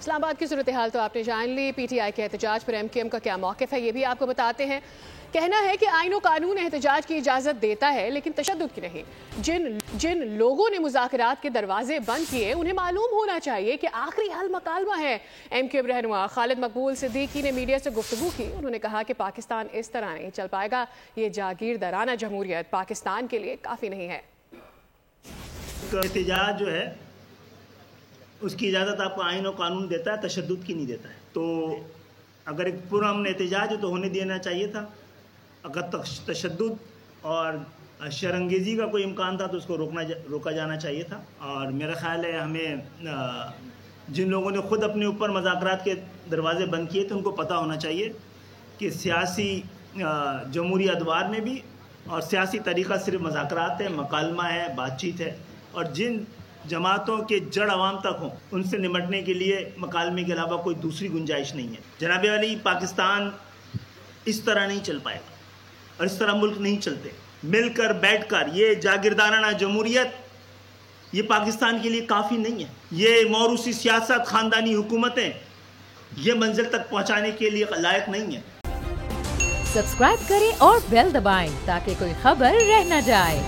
اسلام آباد کی صورتحال تو آپ نے جان لی. پی ٹی آئی کے احتجاج پر ایم کیو ایم کا کیا موقف ہے یہ بھی آپ کو بتاتے ہیں. کہنا ہے کہ آئین و قانون احتجاج کی اجازت دیتا ہے لیکن تشدد کی نہیں. جن لوگوں نے مذاکرات کے دروازے بند کیے انہیں معلوم ہونا چاہیے کہ آخری حل مکالمہ ہے. ایم کیو ایم رہنما خالد مقبول صدیقی نے میڈیا سے گفتگو کی. انہوں نے کہا کہ پاکستان اس طرح نہیں چل پائے گا. یہ جاگیردارانہ جمہوریت پاکستان کے لیے کافی نہیں ہے. احتجاج جو ہے اس کی اجازت آپ کو آئین و قانون دیتا ہے, تشدد کی نہیں دیتا ہے. تو اگر ایک پرامن احتجاج تو ہونے دینا چاہیے تھا. اگر تشدد اور شرانگیزی کا کوئی امکان تھا تو اس کو روکا جانا چاہیے تھا. اور میرا خیال ہے ہمیں جن لوگوں نے خود اپنے اوپر مذاکرات کے دروازے بند کیے تھے ان کو پتہ ہونا چاہیے کہ سیاسی جمہوری ادوار میں بھی اور سیاسی طریقہ صرف مذاکرات ہے, مکالمہ ہے, بات چیت ہے. اور جن جماعتوں کے جڑ عوام تک ہوں ان سے نمٹنے کے لیے مکالمے کے علاوہ کوئی دوسری گنجائش نہیں ہے. جناب علی, پاکستان اس طرح نہیں چل پائے گا اور اس طرح ملک نہیں چلتے. مل کر بیٹھ کر یہ جاگیردارانہ جمہوریت یہ پاکستان کے لیے کافی نہیں ہے. یہ موروثی سیاست, خاندانی حکومتیں یہ منزل تک پہنچانے کے لیے لائق نہیں ہیں. سبسکرائب کریں اور بیل دبائیں تاکہ کوئی خبر رہ نہ جائے.